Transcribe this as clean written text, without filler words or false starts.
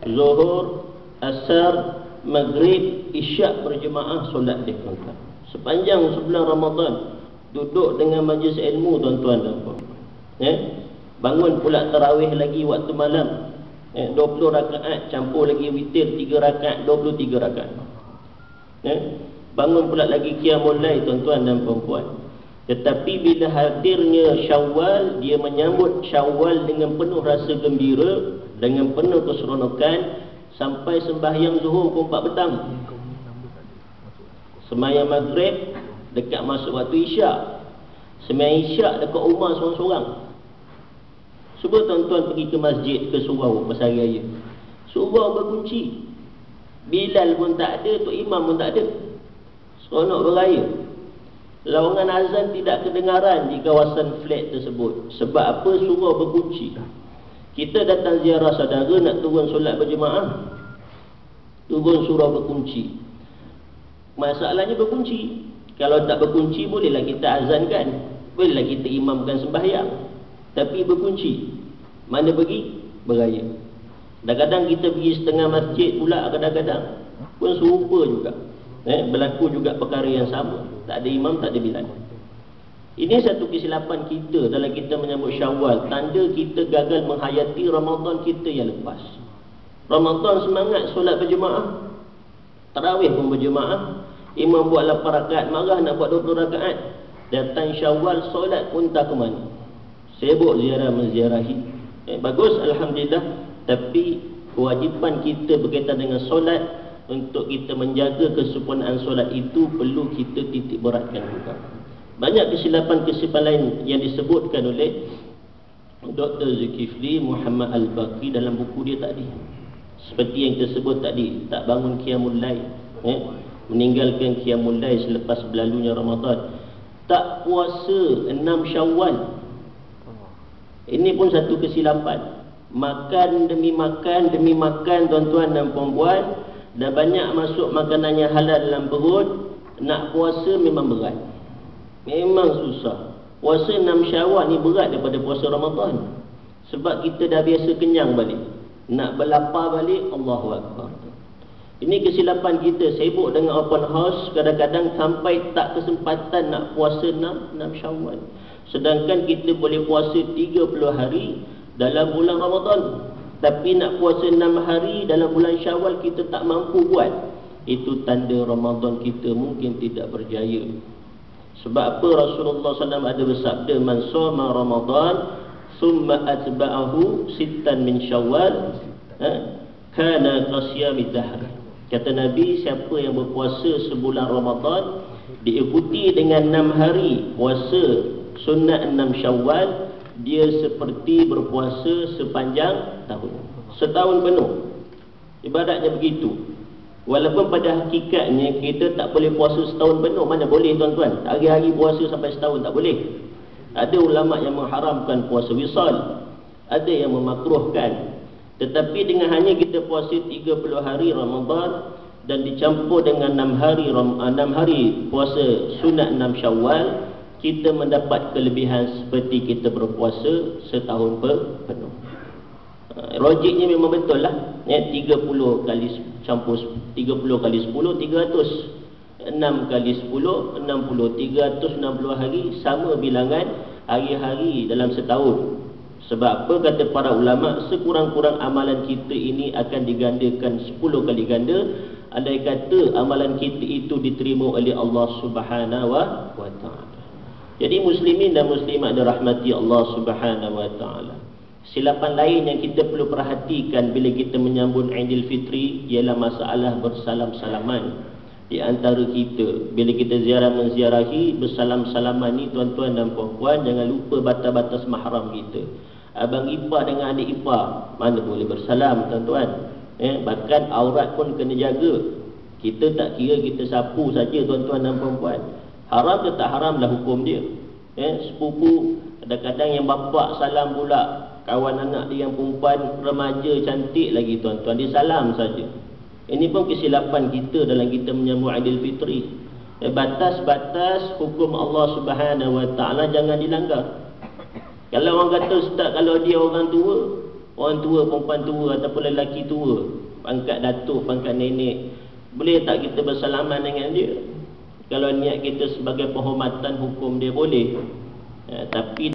Zuhur, Asar, Maghrib, Isyak berjemaah solat dia tuan-tuan. Sepanjang sebulan Ramadan duduk dengan majlis ilmu tuan-tuan dan puan-puan. Bangun pula tarawih lagi waktu malam. 20 rakaat campur lagi witir 3 rakaat, 23 rakaat. Bangun pula lagi qiyamul lail tuan-tuan dan puan-puan. Tetapi bila hadirnya Syawal, dia menyambut Syawal dengan penuh rasa gembira, dengan penuh keseronokan, sampai sembahyang zuhur pukul 4 petang. Sembahyang maghrib dekat masuk waktu isyak. Sembahyang isyak dekat rumah seorang-seorang. Cuba tuan-tuan pergi ke masjid, ke surau masa hari raya. Surau berkunci. Bilal pun tak ada, Tok Imam pun tak ada. Seronok beraya. Lawangan azan tidak kedengaran di kawasan flat tersebut. Sebab apa? Surau berkunci. Kita datang ziarah saudara nak turun solat berjemaah, turun surau berkunci. Masalahnya berkunci. Kalau tak berkunci bolehlah kita azankan, bolehlah kita imamkan sembahyang. Tapi berkunci. Mana pergi? Beraya. Kadang-kadang kita pergi setengah masjid pula, kadang-kadang pun serupa juga. Berlaku juga perkara yang sama. Tak ada imam, tak ada bilal. Ini satu kesilapan kita dalam kita menyambut Syawal. Tanda kita gagal menghayati Ramadan kita yang lepas. Ramadan semangat solat berjemaah, tarawih pun berjemaah. Imam buat 8 rakaat, marah nak buat 20 rakaat. Datang Syawal, solat pun tak ke mana. Sibuk ziarah menziarahi. Bagus, Alhamdulillah. Tapi kewajipan kita berkaitan dengan solat, untuk kita menjaga kesempurnaan solat itu perlu kita titik beratkan juga. Banyak kesilapan-kesilapan lain yang disebutkan oleh Dr. Zulkifli Muhammad Al-Baqi dalam buku dia tadi. Seperti yang tersebut tadi, tak bangun qiyamul lail, meninggalkan qiyamul lail selepas berlalunya Ramadan. Tak puasa 6 Syawal. Ini pun satu kesilapan. Makan demi makan demi makan tuan-tuan dan puan-puan, dan banyak masuk makanan yang halal dalam perut. Nak puasa memang berat, memang susah. Puasa 6 Syawal ni berat daripada puasa Ramadan. Sebab kita dah biasa kenyang balik, nak berlapar balik, Allahu Akbar. Ini kesilapan kita, sibuk dengan open house, kadang-kadang sampai tak kesempatan nak puasa 6 Syawal. Sedangkan kita boleh puasa 30 hari dalam bulan Ramadan. Tapi nak puasa 6 hari dalam bulan Syawal kita tak mampu buat. Itu tanda Ramadan kita mungkin tidak berjaya. Sebab apa? Rasulullah SAW ada bersabda, man shoma Ramadan thumma atba'ahu sittan min Syawal kana qasiyami dahr. Kata Nabi, siapa yang berpuasa sebulan Ramadan diikuti dengan 6 hari puasa sunat 6 Syawal, dia seperti berpuasa sepanjang tahun, setahun penuh. Ibaratnya begitu. Walaupun pada hakikatnya kita tak boleh puasa setahun penuh. Mana boleh tuan-tuan? Hari-hari puasa sampai setahun tak boleh. Ada ulama yang mengharamkan puasa wisal, ada yang memakruhkan. Tetapi dengan hanya kita puasa 30 hari Ramadan dan dicampur dengan 6 hari puasa sunat 6 Syawal, kita mendapat kelebihan seperti kita berpuasa setahun penuh. Logiknya memang betul lah. 30 kali campur 30 kali 10, 300. 6 kali 10, 60. 360 hari sama bilangan hari-hari dalam setahun. Sebab apa? Kata para ulama, sekurang-kurang amalan kita ini akan digandakan 10 kali ganda. Andai kata amalan kita itu diterima oleh Allah Subhanahu wa ta'ala. Jadi muslimin dan muslimat dirahmati Allah Subhanahu wa ta'ala. Silapan lain yang kita perlu perhatikan bila kita menyambut Aidil Fitri ialah masalah bersalam-salaman di antara kita. Bila kita menziarahi, bersalam-salaman ni tuan-tuan dan puan-puan, jangan lupa batas-batas mahram kita. Abang ipar dengan adik ipar mana boleh bersalam tuan-tuan. Bahkan aurat pun kena jaga. Kita tak kira kita sapu saja tuan-tuan dan puan-puan. Haram ke tak haram lah hukum dia. Sepupu, kadang-kadang yang bapak salam pula kawan anak dia yang perempuan remaja cantik lagi tuan-tuan, dia salam saja. Ini pun kesilapan kita dalam kita menyambut Aidil Fitri. Batas-batas hukum Allah Subhanahu wa ta'ala jangan dilanggar. Kalau orang kata, ustaz, kalau dia orang tua, orang tua, perempuan tua ataupun lelaki tua, pangkat datuk, pangkat nenek, boleh tak kita bersalaman dengan dia? Kalau niat kita sebagai penghormatan hukum dia boleh. Tapi